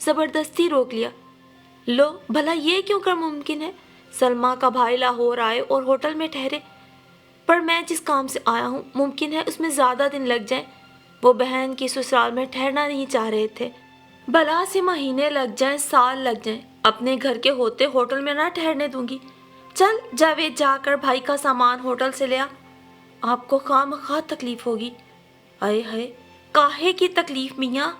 زبردستی روک لیا۔ لو بھلا یہ کیوں کر ممکن ہے؟ سلمیٰ کا بھائی لاہور آئے اور ہوٹل میں ٹھہرے، پر میں جس کام سے آیا ہوں ممکن ہے اس میں زیادہ دن لگ جائیں۔ وہ بہن کی سسرال میں ٹھہرنا نہیں چاہ رہے تھے۔ بلا سے مہینے لگ جائیں، سال لگ جائیں، اپنے گھر کے ہوتے ہوٹل میں نہ ٹھہرنے دوں گی۔ چل جاوید، جا کر بھائی کا سامان ہوٹل سے لیا، آپ کو خواہ تکلیف ہوگی۔ ہائے ہائے، کاہے کی تکلیف میاں؟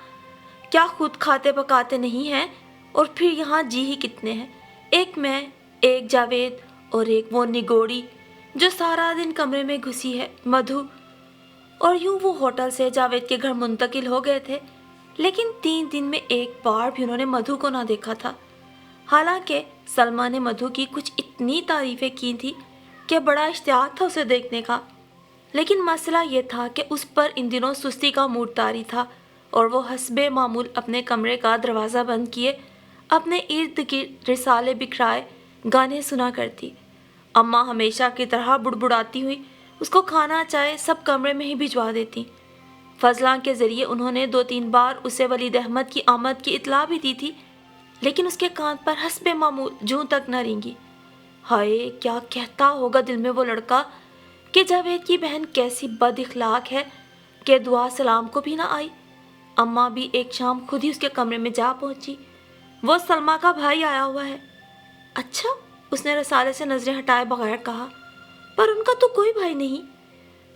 کیا خود کھاتے پکاتے نہیں ہیں؟ اور پھر یہاں جی ہی کتنے ہیں؟ ایک میں، ایک جاوید اور ایک وہ نگوڑی جو سارا دن کمرے میں گھسی ہے، مدھو۔ اور یوں وہ ہوٹل سے جاوید کے گھر منتقل ہو گئے تھے، لیکن 3 دن میں ایک بار بھی انہوں نے مدھو کو نہ دیکھا تھا۔ حالانکہ سلمیٰ نے مدھو کی کچھ اتنی تعریفیں کی تھی کہ بڑا اشتیاق تھا اسے دیکھنے کا، لیکن مسئلہ یہ تھا کہ اس پر ان دنوں سستی کا موڈ طاری تھا اور وہ حسب معمول اپنے کمرے کا دروازہ بند کیے اپنے ارد گرد رسالے بکھرائے گانے سنا کرتی۔ اماں ہمیشہ کی طرح بڑبڑاتی ہوئی اس کو کھانا چائے سب کمرے میں ہی بھجوا دیتی۔ فضلاں کے ذریعے انہوں نے 2-3 بار اسے ولید احمد کی آمد کی اطلاع بھی دی تھی، لیکن اس کے کان پر حسب معمول جوں تک نہ رینگی۔ ہائے، کیا کہتا ہوگا دل میں وہ لڑکا کہ جاوید کی بہن کیسی بد اخلاق ہے کہ دعا سلام کو بھی نہ آئی۔ اماں بھی ایک شام خود ہی اس کے کمرے میں جا پہنچی۔ وہ سلمیٰ کا بھائی آیا ہوا ہے۔ اچھا، اس نے رسالے سے نظریں ہٹائے بغیر کہا، پر ان کا تو کوئی بھائی نہیں۔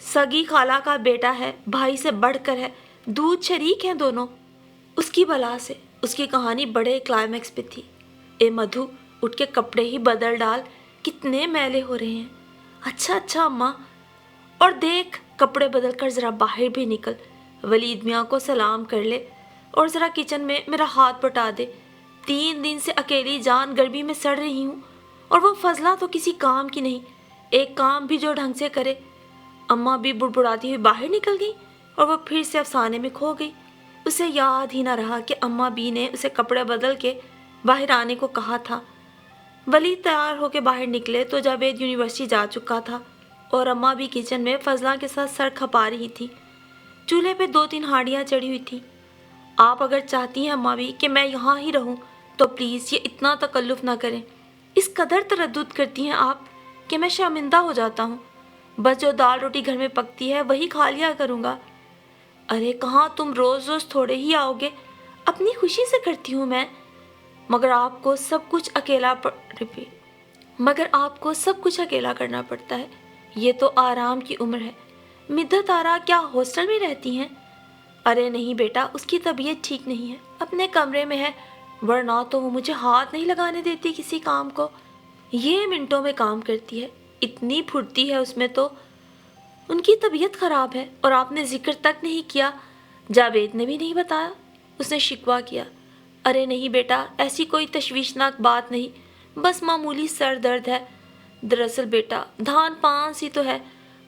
سگی خالہ کا بیٹا ہے، بھائی سے بڑھ کر ہے، دودھ شریک ہیں دونوں۔ اس کی بلا سے اس کی کہانی بڑے کلائمیکس پہ تھی۔ اے مدھو، اٹھ کے کپڑے ہی بدل ڈال، کتنے میلے ہو رہے ہیں۔ اچھا اماں، اور دیکھ کپڑے بدل کر ذرا باہر بھی نکل، ولید میاں کو سلام کر لے اور ذرا کچن میں میرا ہاتھ بٹا دے۔ 3 دن سے اکیلی جان گرمی میں سڑ رہی ہوں، اور وہ فضلہ تو کسی کام کی نہیں، ایک کام بھی جو ڈھنگ سے کرے۔ اماں بھی بڑبڑاتی ہوئی باہر نکل گئی اور وہ پھر سے افسانے میں کھو گئی۔ اسے یاد ہی نہ رہا کہ اماں بی نے اسے کپڑے بدل کے باہر آنے کو کہا تھا۔ ولید تیار ہو کے باہر نکلے تو جاوید یونیورسٹی جا چکا تھا اور اماں بھی کچن میں فضلہ کے ساتھ سر کھپا رہی تھی۔ چولہے پہ 2-3 ہانڈیاں چڑھی ہوئی تھیں۔ آپ اگر چاہتی ہیں اماں بھی کہ میں یہاں ہی رہوں تو پلیز یہ اتنا تکلف نہ کریں۔ اس قدر تردد کرتی ہیں آپ کہ میں شرمندہ ہو جاتا ہوں۔ بس جو دال روٹی گھر میں پکتی ہے وہی کھا لیا کروں گا۔ ارے کہاں، تم روز روز تھوڑے ہی آؤ گے، اپنی خوشی سے کرتی ہوں میں، مگر آپ کو سب کچھ اکیلا کرنا پڑتا ہے۔ یہ تو آرام کی عمر ہے۔ مدت آرا کیا ہاسٹل میں رہتی ہیں؟ ارے نہیں بیٹا، اس کی طبیعت ٹھیک نہیں ہے، اپنے کمرے میں ہے، ورنہ تو وہ مجھے ہاتھ نہیں لگانے دیتی کسی کام کو۔ یہ منٹوں میں کام کرتی ہے، اتنی پھرتی ہے اس میں تو۔ ان کی طبیعت خراب ہے اور آپ نے ذکر تک نہیں کیا۔ جاوید نے بھی نہیں بتایا، اس نے شکوہ کیا۔ ارے نہیں بیٹا، ایسی کوئی تشویشناک بات نہیں، بس معمولی سر درد ہے۔ دراصل بیٹا دھان پان سی تو ہے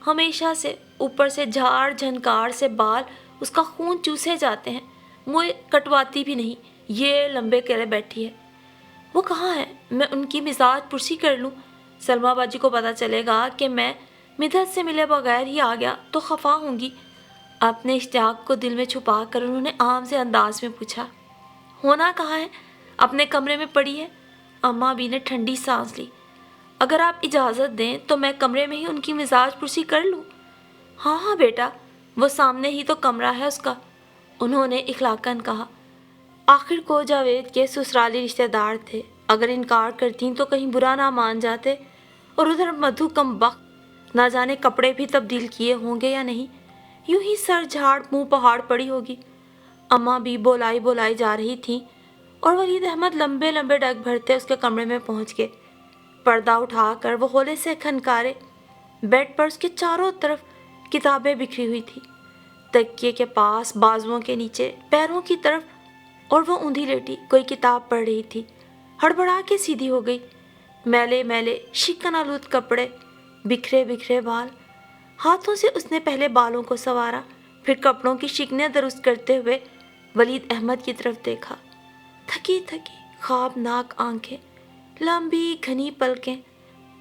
ہمیشہ سے، اوپر سے جھاڑ جھنکار سے بال اس کا خون چوسے جاتے ہیں، منہ کٹواتی بھی نہیں، یہ لمبے کرے بیٹھی ہے۔ وہ کہاں ہے؟ میں ان کی مزاج پرسی کر لوں۔ سلمیٰ باجی کو پتہ چلے گا کہ میں مدحت سے ملے بغیر ہی آ گیا تو خفا ہوں گی۔ اپنے اشتیاق کو دل میں چھپا کر انہوں نے عام سے انداز میں پوچھا، ہونا کہاں ہے؟ اپنے کمرے میں پڑی ہے۔ اماں بھی نے ٹھنڈی سانس لی۔ اگر آپ اجازت دیں تو میں کمرے میں ہی ان کی مزاج پرسی کر لوں۔ ہاں بیٹا، وہ سامنے ہی تو کمرہ ہے اس کا، انہوں نے اخلاقاً کہا۔ آخر کو جاوید کے سسرالی رشتہ دار تھے، اگر انکار کرتیں تو کہیں برا نہ مان جاتے، اور ادھر مدھو کم بخت نہ جانے کپڑے بھی تبدیل کیے ہوں گے یا نہیں، یوں ہی سر جھاڑ منہ پہاڑ پڑی ہوگی۔ اماں بھی بولائی جا رہی تھیں اور ولید احمد لمبے لمبے ڈگ بھرتے اس کے کمرے میں پہنچ گئے۔ پردہ اٹھا کر وہ ہولے سے کھنکارے۔ بیڈ پر اس کے چاروں طرف کتابیں بکھری ہوئی تھی، تکیے کے پاس، بازوؤں کے نیچے، پیروں کی طرف، اور وہ اوندھی لیٹی کوئی کتاب پڑھ رہی تھی۔ ہڑبڑا کے سیدھی ہو گئی۔ میلے میلے شکن آلود کپڑے، بکھرے بکھرے بال۔ ہاتھوں سے اس نے پہلے بالوں کو سنوارا، پھر کپڑوں کی شکنیں درست کرتے ہوئے ولید احمد کی طرف دیکھا۔ تھکی تھکی خوابناک آنکھیں، لمبی گھنی پلکیں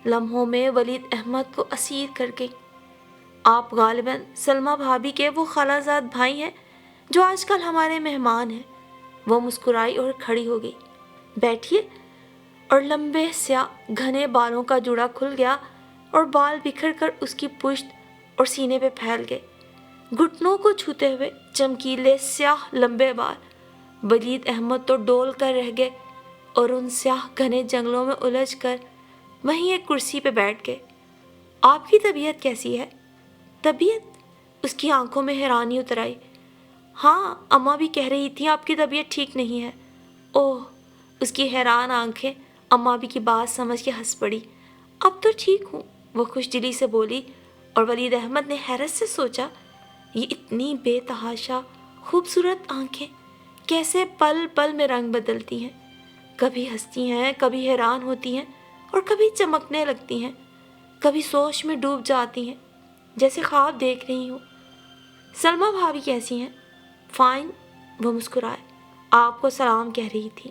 لمحوں میں ولید احمد کو اسیر کر گئی۔ آپ غالباً سلمیٰ بھابھی کے وہ خالہ زاد بھائی ہیں جو آج کل ہمارے مہمان ہیں۔ وہ مسکرائی اور کھڑی ہو گئی۔ بیٹھیے۔ اور لمبے سیاہ گھنے بالوں کا جوڑا کھل گیا اور بال بکھر کر اس کی پشت اور سینے پہ پھیل گئے، گھٹنوں کو چھوتے ہوئے چمکیلے سیاہ لمبے بال۔ ولید احمد تو ڈول کر رہ گئے اور ان سیاہ گھنے جنگلوں میں الجھ کر وہیں ایک کرسی پہ بیٹھ گئے۔ آپ کی طبیعت کیسی ہے؟ طبیعت؟ اس کی آنکھوں میں حیرانی اتر آئی۔ ہاں، اماں بھی کہہ رہی تھی آپ کی طبیعت ٹھیک نہیں ہے۔ اوہ! اس کی حیران آنکھیں اماں بھی کی بات سمجھ کے ہنس پڑی۔ اب تو ٹھیک ہوں، وہ خوش دلی سے بولی، اور ولید احمد نے حیرت سے سوچا، یہ اتنی بے تحاشا خوبصورت آنکھیں کیسے پل پل میں رنگ بدلتی ہیں، کبھی ہنستی ہیں، کبھی حیران ہوتی ہیں اور کبھی چمکنے لگتی ہیں، کبھی سوچ میں ڈوب جاتی ہیں جیسے خواب دیکھ رہی ہوں۔ سلمہ بھابھی کیسی ہیں؟ فائن، وہ مسکرائے۔ آپ کو سلام کہہ رہی تھی۔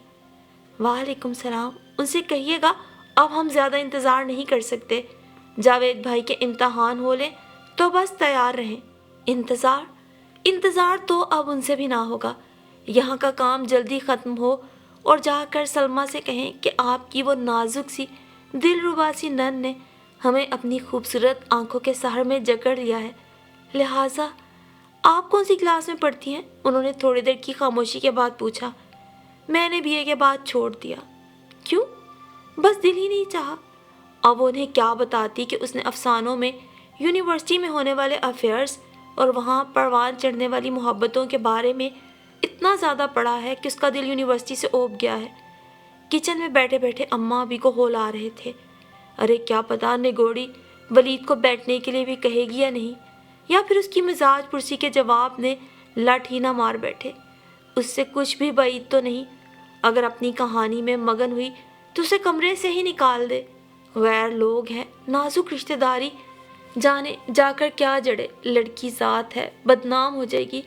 وعلیکم سلام، ان سے کہیے گا اب ہم زیادہ انتظار نہیں کر سکتے، جاوید بھائی کے امتحان ہو لیں تو بس تیار رہیں۔ انتظار تو اب ان سے بھی نہ ہوگا، یہاں کا کام جلدی ختم ہو اور جا کر سلمہ سے کہیں کہ آپ کی وہ نازک سی دلربا سی نن نے ہمیں اپنی خوبصورت آنکھوں کے سحر میں جکڑ لیا ہے، لہٰذا آپ کون سی کلاس میں پڑھتی ہیں؟ انہوں نے تھوڑی دیر کی خاموشی کے بعد پوچھا۔ میں نے BA کے بعد چھوڑ دیا۔ کیوں؟ بس دل ہی نہیں چاہا۔ اب وہ انہیں کیا بتاتی کہ اس نے افسانوں میں یونیورسٹی میں ہونے والے افیئرز اور وہاں پروان چڑھنے والی محبتوں کے بارے میں اتنا زیادہ پڑھا ہے کہ اس کا دل یونیورسٹی سے اوب گیا ہے۔ کچن میں بیٹھے بیٹھے اماں بھی کو ہول آ رہے تھے۔ ارے کیا پتا نگوڑی ولید کو بیٹھنے کے لیے بھی کہے گی یا نہیں، یا پھر اس کی مزاج پرسی کے جواب نے لٹ ہی نہ مار بیٹھے۔ اس سے کچھ بھی بعید تو نہیں، اگر اپنی کہانی میں مگن ہوئی تو اسے کمرے سے ہی نکال دے۔ غیر لوگ ہیں، نازک رشتہ داری، جانے جا کر کیا جڑے، لڑکی ذات ہے، بدنام ہو جائے گی۔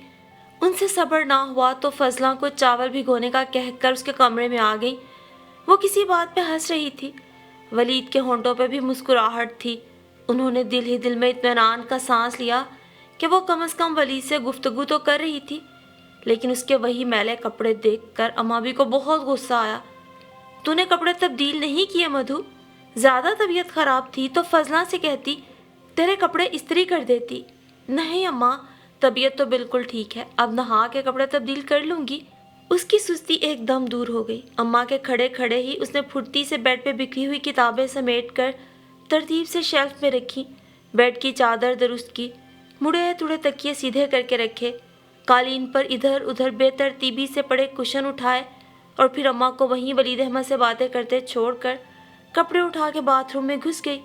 ان سے صبر نہ ہوا تو فضلہ کو چاول بھگونے کا کہہ کر اس کے کمرے میں آ گئی۔ وہ کسی بات پہ ہنس رہی تھی، ولید کے ہونٹوں پہ بھی مسکراہٹ تھی۔ انہوں نے دل ہی دل میں اطمینان کا سانس لیا کہ وہ کم از کم ولید سے گفتگو تو کر رہی تھی، لیکن اس کے وہی میلے کپڑے دیکھ کر امابی کو بہت غصہ آیا۔ تو نے کپڑے تبدیل نہیں کیے مدھو؟ زیادہ طبیعت خراب تھی تو فضلہ سے کہتی، تیرے کپڑے استری کر دیتی۔ نہیں اماں، طبیعت تو بالکل ٹھیک ہے، اب نہا کے کپڑے تبدیل کر لوں گی۔ اس کی سستی ایک دم دور ہو گئی۔ اماں کے کھڑے کھڑے ہی اس نے پھرتی سے بیڈ پہ بکھری ہوئی کتابیں سمیٹ کر ترتیب سے شیلف میں رکھی، بیڈ کی چادر درست کی، مڑے تڑے تکیے سیدھے کر کے رکھے، قالین پر ادھر ادھر بے ترتیبی سے پڑے کشن اٹھائے، اور پھر اماں کو وہیں ولید احمد سے باتیں کرتے چھوڑ کر کپڑے اٹھا کے باتھ روم میں گھس گئی۔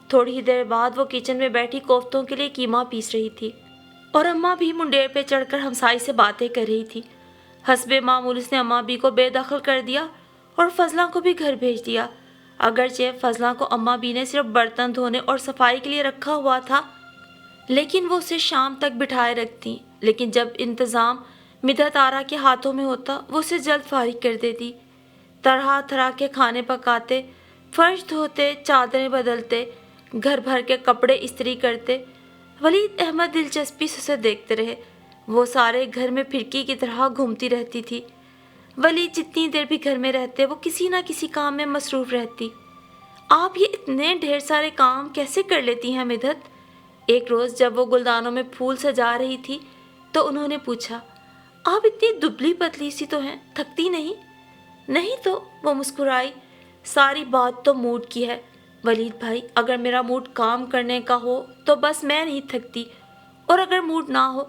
تھوڑی ہی دیر بعد وہ کچن میں بیٹھی کوفتوں کے لیے قیمہ پیس رہی تھی، اور اماں بھی منڈیر پہ چڑھ کر ہمسائی سے باتیں کر رہی تھی۔ حسب معمول اس نے اماں بھی کو بے دخل کر دیا اور فضلہ کو بھی گھر بھیج دیا۔ اگرچہ فضلہ کو اماں بھی نے صرف برتن دھونے اور صفائی کے لیے رکھا ہوا تھا، لیکن وہ اسے شام تک بٹھائے رکھتی، لیکن جب انتظام مدحت آرا کے ہاتھوں میں ہوتا وہ اسے جلد فارغ کر دیتی۔ طرح طرح کے کھانے پکاتے، فرش دھوتے، چادریں بدلتے، گھر بھر کے کپڑے استری کرتے۔ ولید احمد دلچسپی سے اسے دیکھتے رہے۔ وہ سارے گھر میں پھرکی کی طرح گھومتی رہتی تھی۔ ولید جتنی دیر بھی گھر میں رہتے وہ کسی نہ کسی کام میں مصروف رہتی۔ آپ یہ اتنے ڈھیر سارے کام کیسے کر لیتی ہیں مدحت؟ ایک روز جب وہ گلدانوں میں پھول سجا رہی تھی تو انہوں نے پوچھا، آپ اتنی دبلی پتلی سی تو ہیں، تھکتی نہیں؟ نہیں تو، وہ مسکرائی، ساری بات تو موڈ کی ہے ولید بھائی، اگر میرا موڈ کام کرنے کا ہو تو بس میں نہیں تھکتی، اور اگر موڈ نہ ہو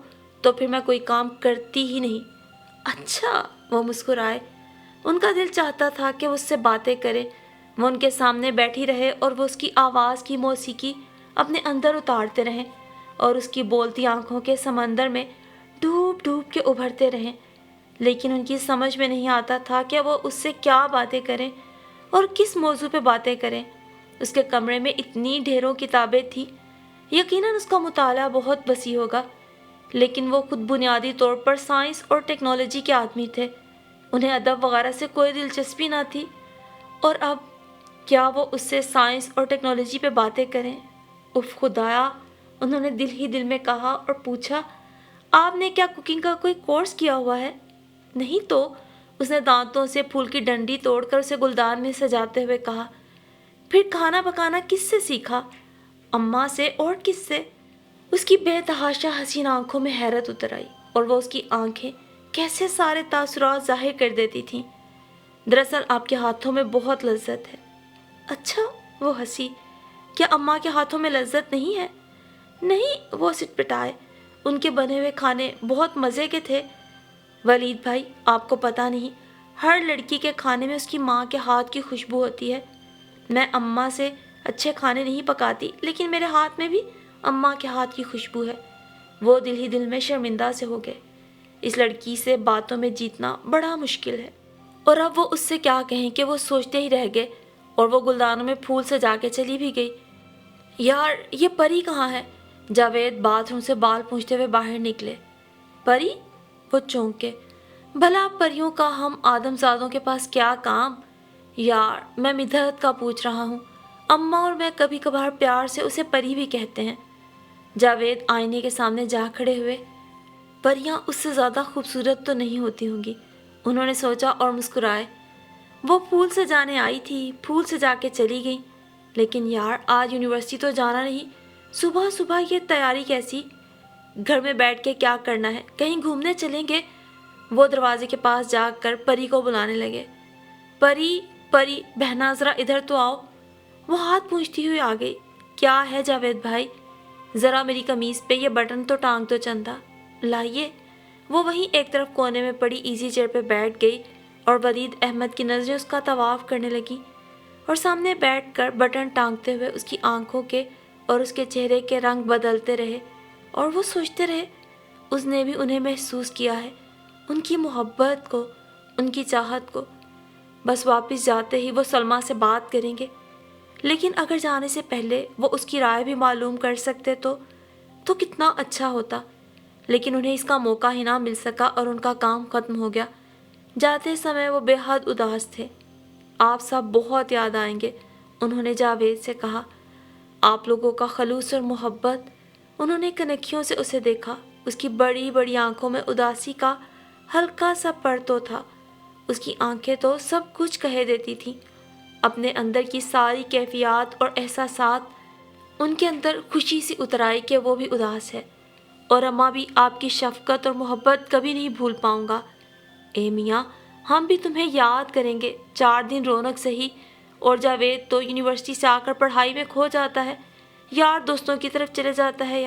تو پھر میں کوئی کام کرتی ہی نہیں۔ اچھا، وہ مسکرائے۔ ان کا دل چاہتا تھا کہ وہ اس سے باتیں کرے، وہ ان کے سامنے بیٹھی رہے اور وہ اس کی آواز کی موسیقی اپنے اندر اتارتے رہیں اور اس کی بولتی آنکھوں کے سمندر میں ڈوب ڈوب کے ابھرتے رہیں، لیکن ان کی سمجھ میں نہیں آتا تھا کہ وہ اس سے کیا باتیں کریں اور کس موضوع پہ باتیں کریں۔ اس کے کمرے میں اتنی ڈھیروں کتابیں تھیں، یقیناً اس کا مطالعہ بہت وسیع ہوگا، لیکن وہ خود بنیادی طور پر سائنس اور ٹیکنالوجی کے آدمی تھے، انہیں ادب وغیرہ سے کوئی دلچسپی نہ تھی، اور اب کیا وہ اس سے سائنس اور ٹیکنالوجی پہ باتیں کریں؟ اف خدایا، انہوں نے دل ہی دل میں کہا اور پوچھا، آپ نے کیا کوکنگ کا کوئی کورس کیا ہوا ہے؟ نہیں تو, اس نے دانتوں سے پھول کی ڈنڈی توڑ کر اسے گلدان میں سجاتے ہوئے کہا. پھر کھانا پکانا کس سے سیکھا؟ اماں سے, اور کس سے؟ اس کی بے تحاشا حسین آنکھوں میں حیرت اتر آئی اور وہ اس کی آنکھیں کیسے سارے تاثرات ظاہر کر دیتی تھیں. دراصل آپ کے ہاتھوں میں بہت لذت ہے. اچھا, وہ ہنسی. کیا اماں کے ہاتھوں میں لذت نہیں ہے؟ نہیں, وہ سٹ پٹائے. ان کے بنے ہوئے کھانے بہت مزے کے تھے. ولید بھائی, آپ کو پتہ نہیں, ہر لڑکی کے کھانے میں اس کی ماں کے ہاتھ کی خوشبو ہوتی ہے. میں اماں سے اچھے کھانے نہیں پکاتی, لیکن میرے ہاتھ میں بھی اماں کے ہاتھ کی خوشبو ہے. وہ دل ہی دل میں شرمندہ سے ہو گئے. اس لڑکی سے باتوں میں جیتنا بڑا مشکل ہے. اور اب وہ اس سے کیا کہیں کہ وہ سوچتے ہی رہ گئے اور وہ گلدانوں میں پھول سجا کے چلی بھی گئی. یار, یہ پری کہاں ہے؟ جاوید باتھ روم سے بال پونچھتے ہوئے باہر نکلے. پری؟ وہ چونکے. بھلا پریوں کا ہم آدم زادوں کے پاس کیا کام؟ یار, میں مدحت کا پوچھ رہا ہوں. اماں اور میں کبھی کبھار پیار سے اسے پری بھی کہتے ہیں. جاوید آئینے کے سامنے جا کھڑے ہوئے. پریاں اس سے زیادہ خوبصورت تو نہیں ہوتی ہوں گی, انہوں نے سوچا اور مسکرائے. وہ پھول سجانے آئی تھی, پھول سجا کے چلی گئی. لیکن یار, آج یونیورسٹی تو جانا نہیں. صبح صبح یہ تیاری کیسی؟ گھر میں بیٹھ کے کیا کرنا ہے, کہیں گھومنے چلیں گے. وہ دروازے کے پاس جا کر پری کو بلانے لگے. پری, پری بہنا, ذرا ادھر تو آؤ. وہ ہاتھ پونچھتی ہوئی آ گئی. کیا ہے جاوید بھائی؟ ذرا میری قمیض پہ یہ بٹن تو ٹانگ دو چندہ. لائیے. وہ وہیں ایک طرف کونے میں پڑی ایزی چیئر پہ بیٹھ گئی اور ولید احمد کی نظریں اس کا طواف کرنے لگی اور سامنے بیٹھ کر بٹن ٹانگتے ہوئے اس کی آنکھوں کے اور اس کے چہرے کے رنگ بدلتے رہے اور وہ سوچتے رہے, اس نے بھی انہیں محسوس کیا ہے, ان کی محبت کو, ان کی چاہت کو. بس واپس جاتے ہی وہ سلمیٰ سے بات کریں گے, لیکن اگر جانے سے پہلے وہ اس کی رائے بھی معلوم کر سکتے تو کتنا اچھا ہوتا. لیکن انہیں اس کا موقع ہی نہ مل سکا اور ان کا کام ختم ہو گیا. جاتے سمے وہ بے حد اداس تھے. آپ سب بہت یاد آئیں گے, انہوں نے جاوید سے کہا. آپ لوگوں کا خلوص اور محبت. انہوں نے کنکھیوں سے اسے دیکھا. اس کی بڑی بڑی آنکھوں میں اداسی کا ہلکا سا پرتو تھا. اس کی آنکھیں تو سب کچھ کہہ دیتی تھیں, اپنے اندر کی ساری کیفیات اور احساسات. ان کے اندر خوشی سی اتر آئی کہ وہ بھی اداس ہے. اور اماں بھی آپ کی شفقت اور محبت کبھی نہیں بھول پاؤں گا. اے میاں, ہم بھی تمہیں یاد کریں گے. 4 دن رونق سہی, اور جاوید تو یونیورسٹی سے آ کر پڑھائی میں کھو جاتا ہے, یار دوستوں کی طرف چلے جاتا ہے.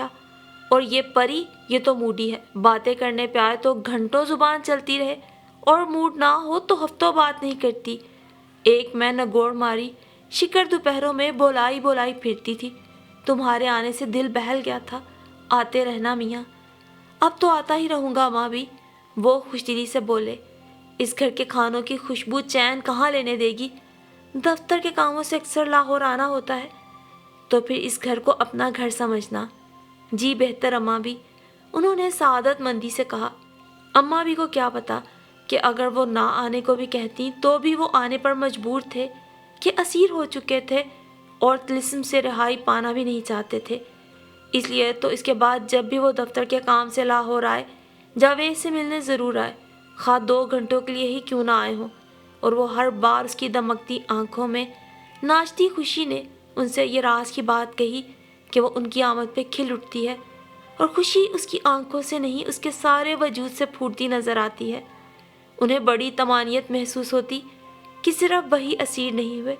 اور یہ پری, یہ تو موڈی ہے. باتیں کرنے پہ آئے تو گھنٹوں زبان چلتی رہے, اور موڈ نہ ہو تو ہفتوں بات نہیں کرتی. ایک میں نگوڑ ماری شکر دوپہروں میں بولائی بولائی پھرتی تھی. تمہارے آنے سے دل بہل گیا تھا. آتے رہنا میاں. اب تو آتا ہی رہوں گا ماں بھی, وہ خوشدلی سے بولے. اس گھر کے کھانوں کی خوشبو چین کہاں لینے دے گی. دفتر کے کاموں سے اکثر لاہور آنا ہوتا ہے, تو پھر اس گھر کو اپنا گھر سمجھنا. جی بہتر اماں بھی, انہوں نے سعادت مندی سے کہا. اماں بھی کو کیا پتا کہ اگر وہ نہ آنے کو بھی کہتی تو بھی وہ آنے پر مجبور تھے, کہ اسیر ہو چکے تھے اور طلسم سے رہائی پانا بھی نہیں چاہتے تھے. اس لیے تو اس کے بعد جب بھی وہ دفتر کے کام سے لاہور آئے, جاوید سے ملنے ضرور آئے, خواہ 2 گھنٹوں کے لیے ہی کیوں نہ آئے ہوں. اور وہ ہر بار اس کی دمکتی آنکھوں میں ناچتی خوشی نے ان سے یہ راز کی بات کہی کہ وہ ان کی آمد پہ کھل اٹھتی ہے, اور خوشی اس کی آنکھوں سے نہیں اس کے سارے وجود سے پھوٹتی نظر آتی ہے. انہیں بڑی طمانینت محسوس ہوتی کہ صرف وہی اسیر نہیں ہوئے,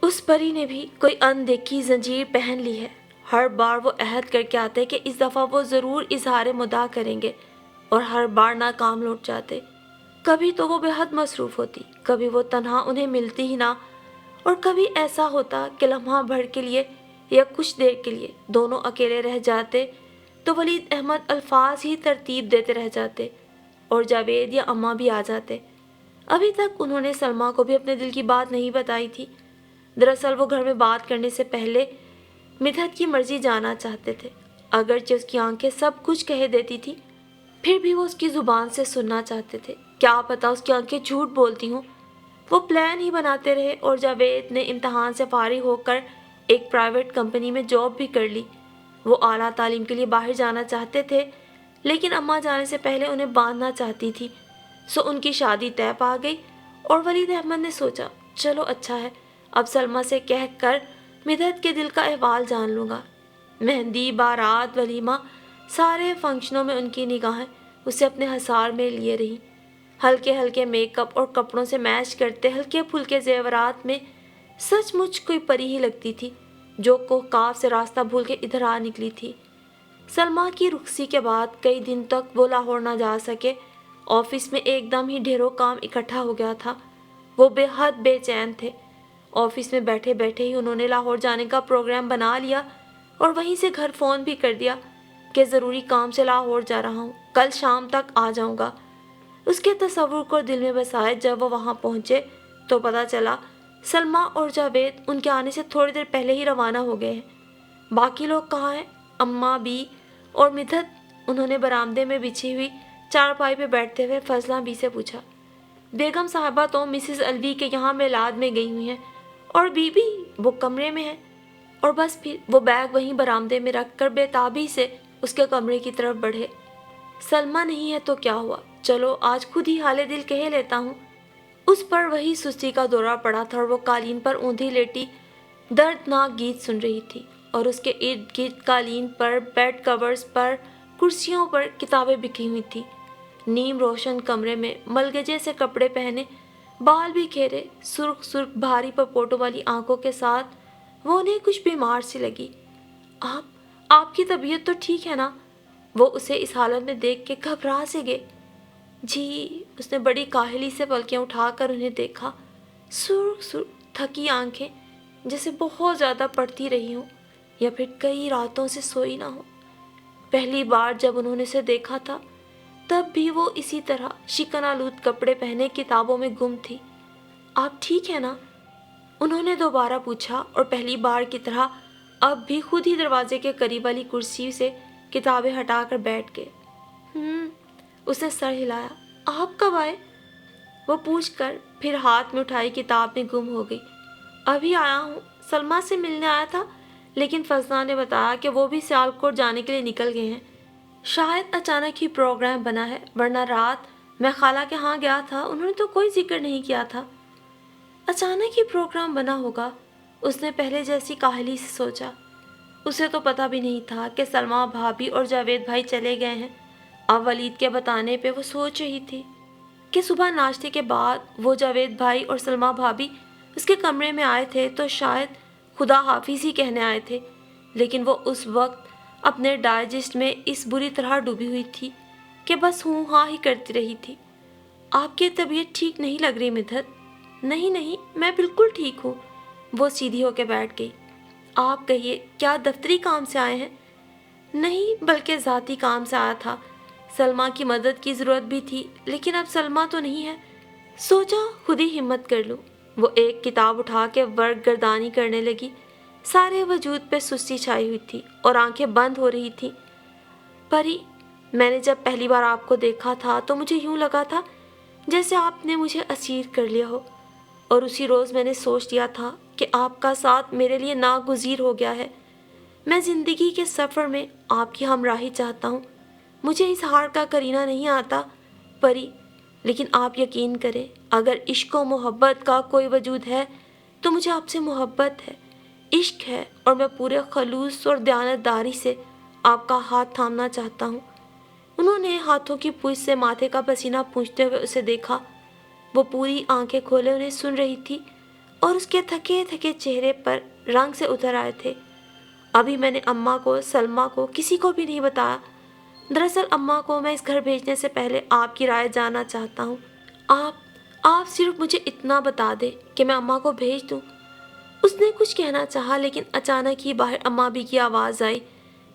اس پری نے بھی کوئی اندیکھی زنجیر پہن لی ہے. ہر بار وہ عہد کر کے آتے کہ اس دفعہ وہ ضرور اظہار مدعا کریں گے, اور ہر بار ناکام لوٹ جاتے. کبھی تو وہ بے حد مصروف ہوتی, کبھی وہ تنہا انہیں ملتی ہی نہ, اور کبھی ایسا ہوتا کہ لمحہ بھر کے لیے یا کچھ دیر کے لیے دونوں اکیلے رہ جاتے تو ولید احمد الفاظ ہی ترتیب دیتے رہ جاتے, اور جاوید یا اماں بھی آ جاتے. ابھی تک انہوں نے سلمیٰ کو بھی اپنے دل کی بات نہیں بتائی تھی. دراصل وہ گھر میں بات کرنے سے پہلے مدحت کی مرضی جانا چاہتے تھے. اگرچہ اس کی آنکھیں سب کچھ کہہ دیتی تھی, پھر بھی وہ اس کی زبان سے سننا چاہتے تھے. کیا پتا اس کی آنکھیں جھوٹ بولتی ہوں. وہ پلان ہی بناتے رہے, اور جاوید نے امتحان سے فارغ ہو کر ایک پرائیویٹ کمپنی میں جاب بھی کر لی. وہ اعلیٰ تعلیم کے لیے باہر جانا چاہتے تھے, لیکن اماں جانے سے پہلے انہیں باندھنا چاہتی تھی. سو ان کی شادی طے پا گئی اور ولید احمد نے سوچا چلو اچھا ہے، اب سلمیٰ سے کہہ کر مدحت کے دل کا احوال جان لوں گا۔ مہندی، بارات، ولیمہ، سارے فنکشنوں میں ان کی نگاہیں اسے اپنے حصار میں لیے رہی۔ ہلکے ہلکے میک اپ اور کپڑوں سے میچ کرتے ہلکے پھلکے زیورات میں سچ مچ کوئی پری ہی لگتی تھی جو کوہ سے راستہ بھول کے ادھر آ نکلی تھی۔ سلمیٰ کی رخصتی کے بعد کئی دن تک وہ لاہور نہ جا سکے۔ آفس میں ایک دم ہی ڈھیروں کام اکٹھا ہو گیا تھا۔ وہ بے حد بے چین تھے۔ آفس میں بیٹھے بیٹھے ہی انہوں نے لاہور جانے کا پروگرام بنا لیا اور وہیں سے گھر فون بھی کر دیا کہ ضروری کام سے لاہور جا رہا ہوں، کل شام تک آ جاؤں گا۔ اس کے تصور کو دل میں بسائے جب وہ وہاں پہنچے تو پتہ چلا سلمیٰ اور جاوید ان کے آنے سے تھوڑی دیر پہلے ہی روانہ ہو گئے ہیں۔ باقی لوگ کہاں ہیں؟ اماں بی اور مدحت؟ انہوں نے برآمدے میں بچھی ہوئی چارپائی پہ بیٹھتے ہوئے فضلہ بی سے پوچھا۔ بیگم صاحبہ تو مسز الوی کے یہاں میلاد میں گئی ہوئی ہیں اور بی بی وہ کمرے میں ہے۔ اور بس پھر وہ بیگ وہیں برآمدے میں رکھ کر بے تابی سے اس کے کمرے کی طرف بڑھے۔ سلمیٰ نہیں ہے تو کیا ہوا، چلو آج خود ہی حال دل کہہ لیتا ہوں۔ اس پر وہی سستی کا دورہ پڑا تھا اور وہ قالین پر اوندھی لیٹی دردناک گیت سن رہی تھی اور اس کے ارد گرد قالین پر، بیڈ کورز پر، کرسیوں پر کتابیں بکھی ہوئی تھیں۔ نیم روشن کمرے میں ملگجے سے کپڑے پہنے، بال بھی کھیرے، سرخ سرخ بھاری پپوٹوں والی آنکھوں کے ساتھ وہ انہیں کچھ بیمار سی لگی۔ آپ کی طبیعت تو ٹھیک ہے نا؟ وہ اسے اس حالت میں دیکھ کے گھبرا سے گئے۔ جی، اس نے بڑی کاہلی سے پلکیں اٹھا کر انہیں دیکھا۔ سرخ سرخ تھکی آنکھیں، جیسے بہت زیادہ پڑھتی رہی ہوں یا پھر کئی راتوں سے سوئی نہ ہو۔ پہلی بار جب انہوں نے اسے دیکھا تھا تب بھی وہ اسی طرح شکن آلود کپڑے پہنے کتابوں میں گم تھی۔ آپ ٹھیک ہے نا؟ انہوں نے دوبارہ پوچھا اور پہلی بار کی طرح اب بھی خود ہی دروازے کے قریب والی کرسی سے کتابیں ہٹا کر بیٹھ گئے۔ اس نے سر ہلایا۔ آپ کب آئے؟ وہ پوچھ کر پھر ہاتھ میں اٹھائی کتاب میں گم ہو گئی۔ ابھی آیا ہوں، سلمیٰ سے ملنے آیا تھا، لیکن فضلہ نے بتایا کہ وہ بھی سیالکوٹ جانے کے لیے نکل گئے ہیں۔ شاید اچانک ہی پروگرام بنا ہے، ورنہ رات میں خالہ کے ہاں گیا تھا، انہوں نے تو کوئی ذکر نہیں کیا تھا۔ اچانک ہی پروگرام بنا ہوگا، اس نے پہلے جیسی کاہلی سے سوچا۔ اسے تو پتہ بھی نہیں تھا کہ سلمیٰ بھابھی اور جاوید بھائی چلے گئے ہیں۔ اب ولید کے بتانے پہ وہ سوچ رہی تھی کہ صبح ناشتے کے بعد وہ جاوید بھائی اور سلمیٰ بھابھی اس کے کمرے میں آئے تھے تو شاید خدا حافظ ہی کہنے آئے تھے، لیکن وہ اس وقت اپنے ڈائجسٹ میں اس بری طرح ڈوبی ہوئی تھی کہ بس ہوں ہاں ہی کرتی رہی تھی۔ آپ کی طبیعت ٹھیک نہیں لگ رہی مدحت؟ نہیں، میں بالکل ٹھیک ہوں۔ وہ سیدھی ہو کے بیٹھ گئی۔ آپ کہیے، کیا دفتری کام سے آئے ہیں؟ نہیں، بلکہ ذاتی کام سے آیا تھا۔ سلمیٰ کی مدد کی ضرورت بھی تھی، لیکن اب سلمیٰ تو نہیں ہے، سوچا خود ہی ہمت کر لوں۔ وہ ایک کتاب اٹھا کے ورق گردانی کرنے لگی۔ سارے وجود پہ سستی چھائی ہوئی تھی اور آنکھیں بند ہو رہی تھیں۔ پری، میں نے جب پہلی بار آپ کو دیکھا تھا تو مجھے یوں لگا تھا جیسے آپ نے مجھے اسیر کر لیا ہو، اور اسی روز میں نے سوچ لیا تھا کہ آپ کا ساتھ میرے لیے ناگزیر ہو گیا ہے۔ میں زندگی کے سفر میں آپ کی ہمراہی چاہتا ہوں۔ مجھے اس ہار کا کرینہ نہیں آتا پری، لیکن آپ یقین کریں، اگر عشق و محبت کا کوئی وجود ہے تو مجھے آپ سے محبت ہے، عشق ہے، اور میں پورے خلوص اور دیانتداری سے آپ کا ہاتھ تھامنا چاہتا ہوں۔ انہوں نے ہاتھوں کی پوچھ سے ماتھے کا پسینہ پوچھتے ہوئے اسے دیکھا۔ وہ پوری آنکھیں کھولے انہیں سن رہی تھی اور اس کے تھکے تھکے چہرے پر رنگ سے اتر آئے تھے۔ ابھی میں نے اماں کو، سلمیٰ کو، کسی کو بھی نہیں بتایا۔ دراصل اماں کو میں اس گھر بھیجنے سے پہلے آپ کی رائے جاننا چاہتا ہوں۔ آپ صرف مجھے اتنا بتا دیں کہ میں اماں کو بھیج دوں۔ اس نے کچھ کہنا چاہا لیکن اچانک ہی باہر اماں بھی کی آواز آئی۔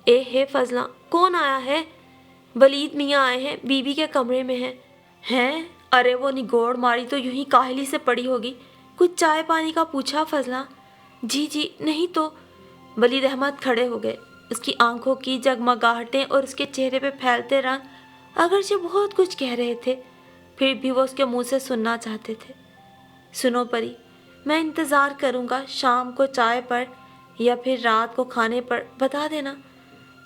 اے ہے فضلہ، کون آیا ہے؟ ولید میاں آئے ہیں، بی بی کے کمرے میں ہیں۔ ارے وہ نگوڑ ماری تو یوں ہی کاہلی سے پڑی ہوگی۔ کچھ چائے پانی کا پوچھا فضلہ؟ جی نہیں تو۔ ولید احمد کھڑے ہو گئے۔ اس کی آنکھوں کی جگمگاہٹیں اور اس کے چہرے پہ پھیلتے رنگ اگرچہ بہت کچھ کہہ رہے تھے، پھر بھی وہ اس کے منہ سے سننا چاہتے تھے۔ سنو پری، میں انتظار کروں گا، شام کو چائے پر یا پھر رات کو کھانے پر بتا دینا۔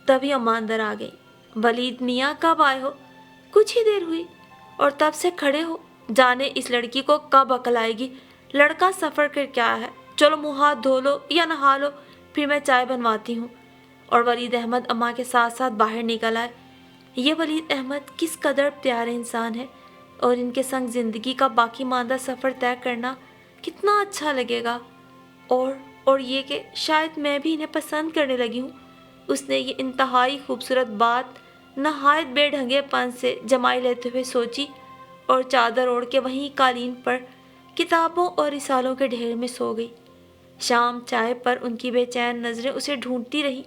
تبھی اماں اندر آ گئی۔ ولید میاں کب آئے ہو؟ کچھ ہی دیر ہوئی۔ اور تب سے کھڑے ہو. جانے اس لڑکی کو کب عقل آئے گی. لڑکا سفر کر کے آیا ہے. چلو منہ ہاتھ دھو لو یا نہا لو, پھر میں چائے بنواتی ہوں. اور ولید احمد اماں کے ساتھ ساتھ باہر نکل آئے. یہ ولید احمد کس قدر پیارے انسان ہے, اور ان کے سنگ زندگی کا باقی ماندہ سفر طے کرنا کتنا اچھا لگے گا. اور یہ کہ شاید میں بھی انہیں پسند کرنے لگی ہوں. اس نے یہ انتہائی خوبصورت بات نہایت بے ڈھنگے پن سے جمائی لیتے ہوئے سوچی, اور چادر اوڑھ کے وہیں قالین پر کتابوں اور رسالوں کے ڈھیر میں سو گئی. شام چائے پر ان کی بے چین نظریں اسے ڈھونڈتی رہیں.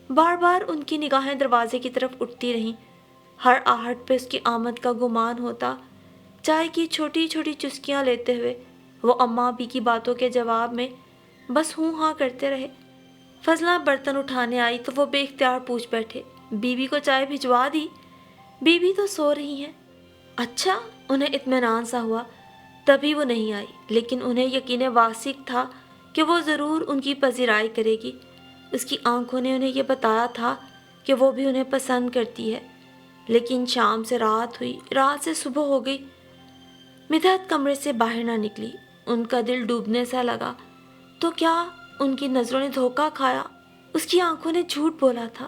بار بار ان کی نگاہیں دروازے کی طرف اٹھتی رہیں. ہر آہٹ پہ اس کی آمد کا گمان ہوتا. چائے کی چھوٹی چھوٹی چسکیاں لیتے ہوئے وہ اماں بھی کی باتوں کے جواب میں بس ہوں ہاں کرتے رہے. فضلہ برتن اٹھانے آئی تو وہ بے اختیار پوچھ بیٹھے, بیوی کو چائے بھجوا دی؟ بیوی تو سو رہی ہیں. اچھا. انہیں اطمینان سا ہوا. تبھی وہ نہیں آئی, لیکن انہیں یقین واثق تھا کہ وہ ضرور ان کی پذیرائی کرے گی. اس کی آنکھوں نے انہیں یہ بتایا تھا کہ وہ بھی انہیں پسند کرتی ہے. لیکن شام سے رات ہوئی, رات سے صبح ہو گئی. مدحت کمرے سے باہر نہ نکلی. ان کا دل ڈوبنے سا لگا. تو کیا ان کی نظروں نے دھوکہ کھایا؟ اس کی آنکھوں نے جھوٹ بولا تھا؟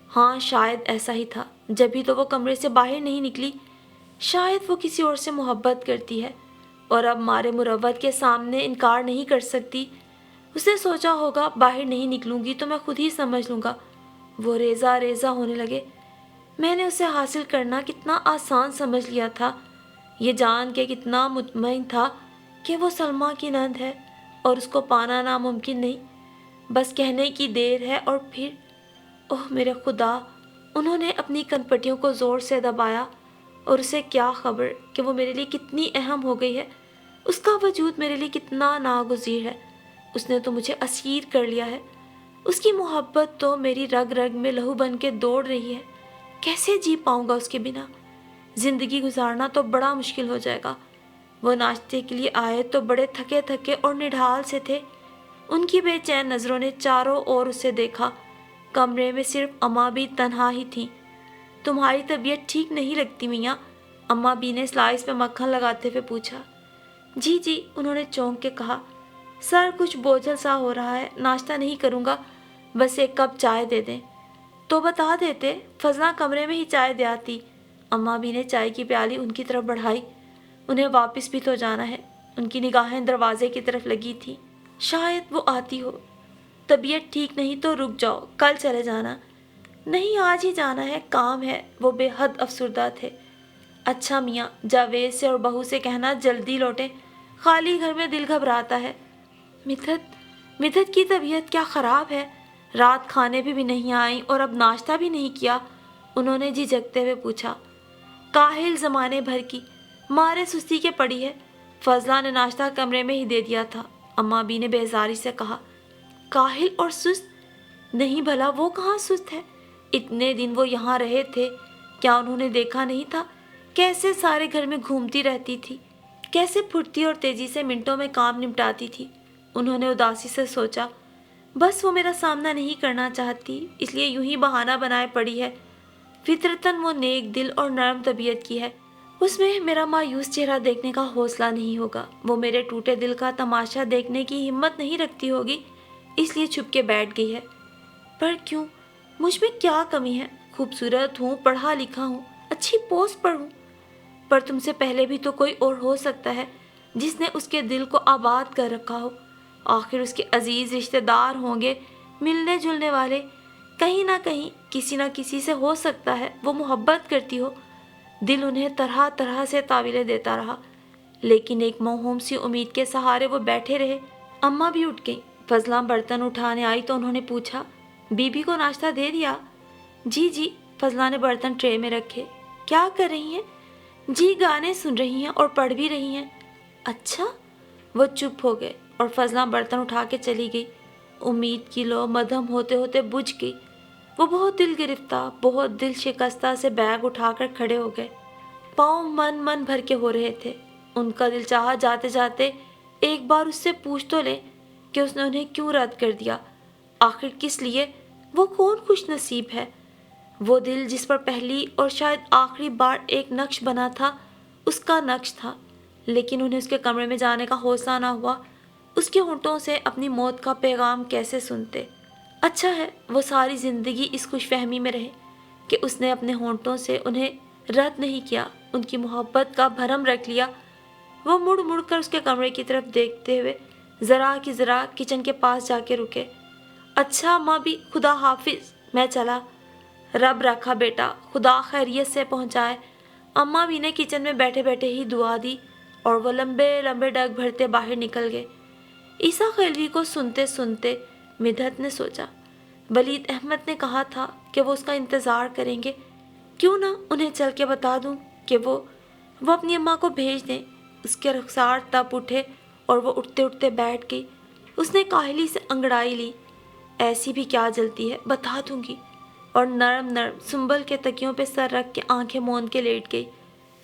ہاں, شاید ایسا ہی تھا. جبھی تو وہ کمرے سے باہر نہیں نکلی. شاید وہ کسی اور سے محبت کرتی ہے, اور اب مارے مروت کے سامنے انکار نہیں کر سکتی. اس نے سوچا ہوگا باہر نہیں نکلوں گی تو میں خود ہی سمجھ لوں گا. وہ ریزہ ریزہ ہونے لگے. میں نے اسے حاصل کرنا کتنا آسان سمجھ لیا تھا. یہ جان کے کتنا مطمئن تھا کہ وہ سلمیٰ کی نند ہے اور اس کو پانا ناممکن نہیں, بس کہنے کی دیر ہے. اور پھر اوہ میرے خدا, انہوں نے اپنی کنپٹیوں کو زور سے دبایا. اور اسے کیا خبر کہ وہ میرے لیے کتنی اہم ہو گئی ہے, اس کا وجود میرے لیے کتنا ناگزیر ہے. اس نے تو مجھے اسیر کر لیا ہے. اس کی محبت تو میری رگ رگ میں لہو بن کے دوڑ رہی ہے. کیسے جی پاؤں گا اس کے بنا؟ زندگی گزارنا تو بڑا مشکل ہو جائے گا. وہ ناشتے کے لیے آئے تو بڑے تھکے تھکے اور نڈھال سے تھے. ان کی بے چین نظروں نے چاروں اور اسے دیکھا. کمرے میں صرف اماں بھی تنہا ہی تھیں. تمہاری طبیعت ٹھیک نہیں لگتی میاں؟ اماں بی نے سلائس پہ مکھن لگاتے ہوئے پوچھا. جی جی, انہوں نے چونک کے کہا. سر کچھ بوجھل سا ہو رہا ہے, ناشتہ نہیں کروں گا, بس ایک کپ چائے دے دیں. تو بتا دیتے, فضلہ کمرے میں ہی چائے دے آتی. اماں بی نے چائے کی پیالی ان کی طرف بڑھائی. انہیں واپس بھی تو جانا ہے. ان کی نگاہیں دروازے کی طرف لگی تھی. شاید وہ آتی ہو. طبیعت ٹھیک نہیں تو رک جاؤ, کل چلے جانا. نہیں, آج ہی جانا ہے, کام ہے. وہ بے حد افسردہ تھے. اچھا میاں, جاوید سے اور بہو سے کہنا جلدی لوٹیں, خالی گھر میں دل گھبراتا ہے. مدحت کی طبیعت کیا خراب ہے؟ رات کھانے بھی نہیں آئیں اور اب ناشتہ بھی نہیں کیا, انہوں نے جھجکتے ہوئے پوچھا. کاہل زمانے بھر کی, مارے سستی کے پڑی ہے. فضلہ نے ناشتہ کمرے میں ہی دے دیا تھا. اماں بی نے بیزاری سے کہا. کاہل اور سست؟ نہیں بھلا وہ کہاں سست ہے؟ اتنے دن وہ یہاں رہے تھے, کیا انہوں نے دیکھا نہیں تھا کیسے سارے گھر میں گھومتی رہتی تھی, کیسے پھرتی اور تیزی سے منٹوں میں کام نپٹاتی تھی. انہوں نے اداسی سے سوچا, بس وہ میرا سامنا نہیں کرنا چاہتی, اس لیے یوں ہی بہانہ بنائے پڑی ہے. فطرتاً وہ نیک دل اور نرم طبیعت کی ہے. اس میں میرا مایوس چہرہ دیکھنے کا حوصلہ نہیں ہوگا. وہ میرے ٹوٹے دل کا تماشا دیکھنے کی ہمت نہیں رکھتی ہوگی, اس لیے چھپ کے بیٹھ گئی ہے. پر کیوں؟ مجھ میں کیا کمی ہے؟ خوبصورت ہوں, پڑھا لکھا ہوں, اچھی پوسٹ پر ہوں. پر تم سے پہلے بھی تو کوئی اور ہو سکتا ہے جس نے اس کے دل کو آباد کر رکھا ہو. آخر اس کے عزیز رشتہ دار ہوں گے, ملنے جلنے والے. کہیں نہ کہیں کسی نہ کسی سے ہو سکتا ہے وہ محبت کرتی ہو. دل انہیں طرح طرح سے تعویلیں دیتا رہا, لیکن ایک موہوم سی امید کے سہارے وہ بیٹھے رہے. اماں بھی اٹھ گئیں. فضلہ برتن اٹھانے آئی تو انہوں نے پوچھا, بی بی کو ناشتہ دے دیا؟ جی جی, فضلہ نے برتن ٹرے میں رکھے. کیا کر رہی ہیں؟ جی گانے سن رہی ہیں اور پڑھ بھی رہی ہیں. اچھا. وہ چپ ہو گئے اور فضلہ برتن اٹھا کے چلی گئی. امید کی لو مدھم ہوتے ہوتے بجھ گئی. وہ بہت دل گرفتہ, بہت دل شکستہ سے بیگ اٹھا کر کھڑے ہو گئے. پاؤں من بھر کے ہو رہے تھے. ان کا دل چاہا جاتے جاتے ایک بار اس سے پوچھ تو لیں کہ اس نے انہیں کیوں رد کر دیا. آخر کس لیے؟ وہ کون خوش نصیب ہے؟ وہ دل جس پر پہلی اور شاید آخری بار ایک نقش بنا تھا, اس کا نقش تھا، لیکن انہیں اس کے کمرے میں جانے کا حوصلہ نہ ہوا۔ اس کے ہونٹوں سے اپنی موت کا پیغام کیسے سنتے؟ اچھا ہے وہ ساری زندگی اس خوش فہمی میں رہے کہ اس نے اپنے ہونٹوں سے انہیں رد نہیں کیا، ان کی محبت کا بھرم رکھ لیا۔ وہ مڑ مڑ کر اس کے کمرے کی طرف دیکھتے ہوئے ذرا کی ذرا کچن کے پاس جا کے رکے۔ اچھا ماں بھی، خدا حافظ، میں چلا۔ رب رکھا بیٹا، خدا خیریت سے پہنچائے۔ اماں بھی نے کچن میں بیٹھے بیٹھے ہی دعا دی اور وہ لمبے لمبے ڈگ بھرتے باہر نکل گئے۔ عیسیٰ خیلوی کو سنتے سنتے مدحت نے سوچا، ولید احمد نے کہا تھا کہ وہ اس کا انتظار کریں گے، کیوں نہ انہیں چل کے بتا دوں کہ وہ اپنی اماں کو بھیج دیں۔ اس کے رخسار تپ اٹھے اور وہ اٹھتے اٹھتے بیٹھ گئی۔ اس نے کاہلی سے انگڑائی لی، ایسی بھی کیا جلتی ہے، بتا دوں گی، اور نرم نرم سنبل کے تکیوں پہ سر رکھ کے آنکھیں موند کے لیٹ گئی۔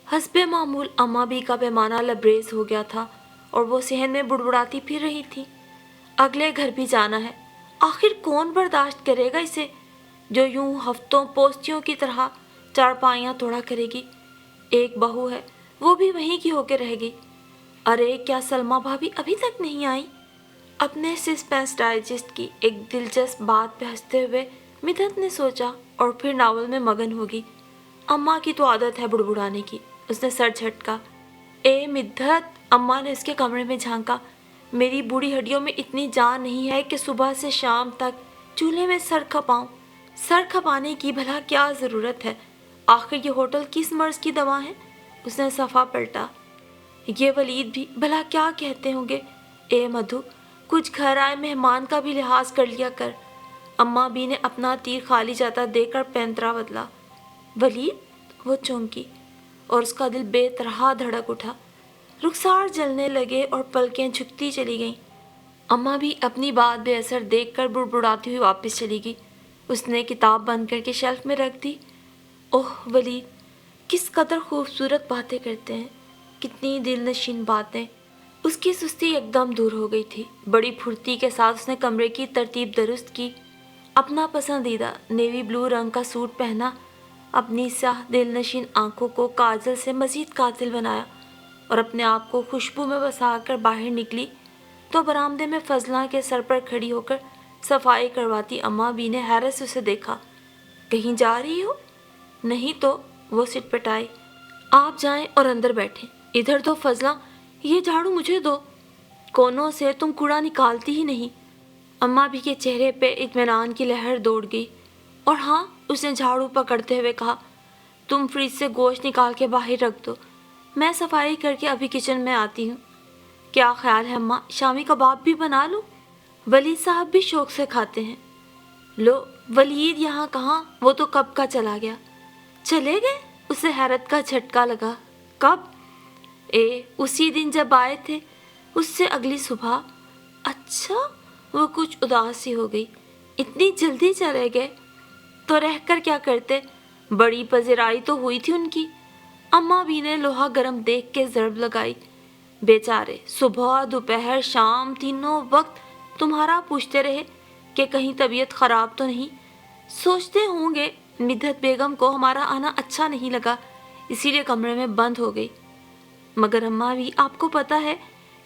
حسب معمول اماں بھی کا پیمانہ لبریز ہو گیا تھا اور وہ صحن میں بڑبڑاتی پھر رہی تھی، اگلے گھر بھی جانا ہے۔ آخر کون برداشت کرے گا اسے، جو یوں ہفتوں پوستیوں کی طرح چارپائیاں توڑا کرے گی۔ ایک بہو ہے، وہ بھی وہیں کی ہو کے رہ گئی۔ ارے کیا سلمہ بھابھی ابھی تک نہیں آئی؟ اپنے سسپینس ڈائجسٹ کی ایک دلچسپ بات پہ ہنستے ہوئے مدحت نے سوچا اور پھر ناول میں مگن ہوگی۔ اماں کی تو عادت ہے بڑبڑانے کی۔ اس نے سر جھٹکا۔ اے مدحت، اماں نے اس کے کمرے میں جھانکا، میری بوڑھی ہڈیوں میں اتنی جان نہیں ہے کہ صبح سے شام تک چولہے میں سر کھپاؤں۔ سر کھپانے کی بھلا کیا ضرورت ہے؟ آخر یہ ہوٹل کس مرض کی دوا ہے؟ اس نے صفحہ پلٹا۔ یہ ولید بھی بھلا کیا کہتے ہوں گے؟ اے مدھو، کچھ گھر آئے مہمان کا بھی لحاظ کر لیا کر۔ اماں بی نے اپنا تیر خالی جاتا دیکھ کر پینترا بدلا۔ ولید؟ وہ چونکی اور اس کا دل بے طرح دھڑک اٹھا، رخسار جلنے لگے اور پلکیں جھکتی چلی گئیں۔ اماں بھی اپنی بات بے اثر دیکھ کر بڑبڑاتی ہوئی واپس چلی گئی۔ اس نے کتاب بند کر کے شیلف میں رکھ دی۔ اوہ ولید، کس قدر خوبصورت باتیں کرتے ہیں، کتنی دل نشین باتیں۔ اس کی سستی ایک دم دور ہو گئی تھی۔ بڑی پھرتی کے ساتھ اس نے کمرے کی ترتیب درست کی، اپنا پسندیدہ نیوی بلو رنگ کا سوٹ پہنا، اپنی سیاہ دل نشین آنکھوں کو کاجل سے مزید قاتل بنایا اور اپنے آپ کو خوشبو میں بسا کر باہر نکلی تو برآمدے میں فضلہ کے سر پر کھڑی ہو کر صفائی کرواتی اماں بی نے حیرت سے اسے دیکھا۔ کہیں جا رہی ہو؟ نہیں تو، وہ سٹ پٹائی۔ آپ جائیں اور اندر بیٹھیں۔ ادھر دو فضلہ، یہ جھاڑو مجھے دو، کونوں سے تم کوڑا نکالتی ہی نہیں۔ اماں بھی کے چہرے پہ اطمینان کی لہر دوڑ گئی۔ اور ہاں، اس نے جھاڑو پکڑتے ہوئے کہا، تم فریج سے گوشت نکال کے باہر رکھ دو، میں صفائی کر کے ابھی کچن میں آتی ہوں۔ کیا خیال ہے اماں، شامی کباب بھی بنا لوں؟ ولید صاحب بھی شوق سے کھاتے ہیں۔ لو، ولید یہاں کہاں، وہ تو کب کا چلا گیا۔ چلے گئے؟ اسے حیرت کا جھٹکا لگا۔ کب؟ اسی دن جب آئے تھے، اس سے اگلی صبح۔ اچھا، وہ کچھ اداس سی ہو گئی۔ اتنی جلدی چلے گئے؟ تو رہ کر کیا کرتے؟ بڑی پذیرائی تو ہوئی تھی ان کی۔ اماں بھی نے لوہا گرم دیکھ کے ضرب لگائی۔ بیچارے صبح دوپہر شام تینوں وقت تمہارا پوچھتے رہے کہ کہیں طبیعت خراب تو نہیں۔ سوچتے ہوں گے مدحت بیگم کو ہمارا آنا اچھا نہیں لگا، اسی لیے کمرے میں بند ہو گئی۔ مگر اماں بھی، آپ کو پتہ ہے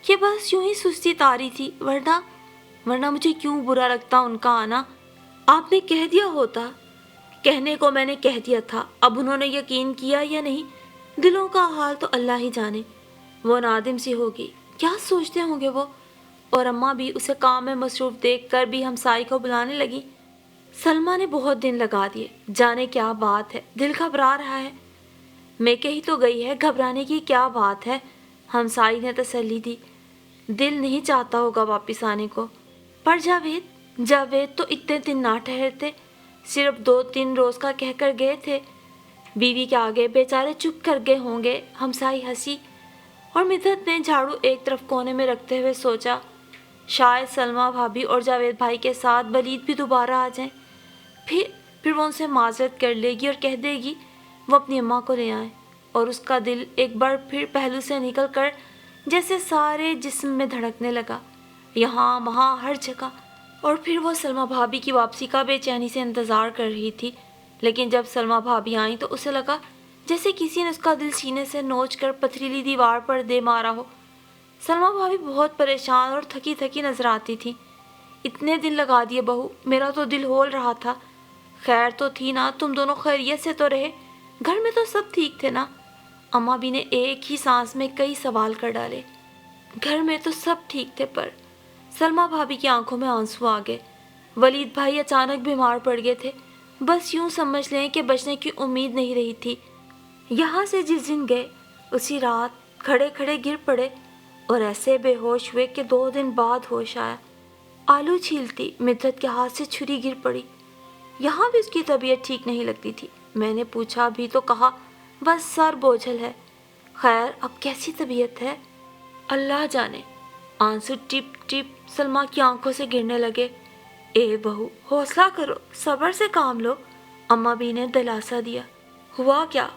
کہ بس یوں ہی سستی تاری تھی، ورنہ مجھے کیوں برا لگتا ان کا آنا۔ آپ نے کہہ دیا ہوتا۔ کہنے کو میں نے کہہ دیا تھا، اب انہوں نے یقین کیا یا نہیں، دلوں کا حال تو اللہ ہی جانے۔ وہ نادم سی ہوگی، کیا سوچتے ہوں گے وہ؟ اور اماں بھی اسے کام میں مصروف دیکھ کر بھی ہمسائی کو بلانے لگی۔ سلمہ نے بہت دن لگا دیے، جانے کیا بات ہے، دل گھبرا رہا ہے۔ میں کہی تو گئی ہے، گھبرانے کی کیا بات ہے، ہمسائی نے تسلی دی۔ دل نہیں چاہتا ہوگا واپس آنے کو۔ پر جاوید تو اتنے دن نہ ٹھہرتے، صرف 2-3 روز کا کہہ کر گئے تھے۔ بیوی کے آگے بیچارے چپ کر گئے ہوں گے۔ ہمسائی ہنسی اور مدحت نے جھاڑو ایک طرف کونے میں رکھتے ہوئے سوچا، شاید سلمہ بھابھی اور جاوید بھائی کے ساتھ ولید بھی دوبارہ آ جائیں، پھر وہ ان سے معذرت کر لے گی اور کہہ دے گی وہ اپنی اماں کو لے آئیں، اور اس کا دل ایک بار پھر پہلو سے نکل کر جیسے سارے جسم میں دھڑکنے لگا، یہاں وہاں ہر جگہ۔ اور پھر وہ سلمہ بھابھی کی واپسی کا بے چینی سے انتظار کر رہی تھی، لیکن جب سلمہ بھابھی آئیں تو اسے لگا جیسے کسی نے اس کا دل سینے سے نوچ کر پتھریلی دیوار پر دے مارا ہو۔ سلمیٰ بھابھی بہت پریشان اور تھکی تھکی نظر آتی تھی۔ اتنے دن لگا دیے بہو، میرا تو دل ہول رہا تھا۔ خیر تو تھی نا، تم دونوں خیریت سے تو رہے، گھر میں تو سب ٹھیک تھے نا؟ اماں بھی نے ایک ہی سانس میں کئی سوال کر ڈالے۔ گھر میں تو سب ٹھیک تھے، پر سلمیٰ بھابھی کی آنکھوں میں آنسو آ گئے۔ ولید بھائی اچانک بیمار پڑ گئے تھے، بس یوں سمجھ لیں کہ بچنے کی امید نہیں رہی تھی۔ یہاں سے جس دن گئے اسی رات کھڑے کھڑے گر پڑے اور ایسے بے ہوش ہوئے کہ 2 دن بعد ہوش آیا۔ آلو چھیلتی مدحت کے ہاتھ سے چھری گر پڑی۔ یہاں بھی اس کی طبیعت ٹھیک نہیں لگتی تھی۔ میں نے پوچھا بھی تو کہا بس سر بوجھل ہے۔ خیر اب کیسی طبیعت ہے اللہ جانے۔ آنسو ٹپ ٹپ سلمیٰ کی آنکھوں سے گرنے لگے۔ اے بہو حوصلہ کرو، صبر سے کام لو، اماں بھی نے دلاسا دیا۔ ہوا کیا؟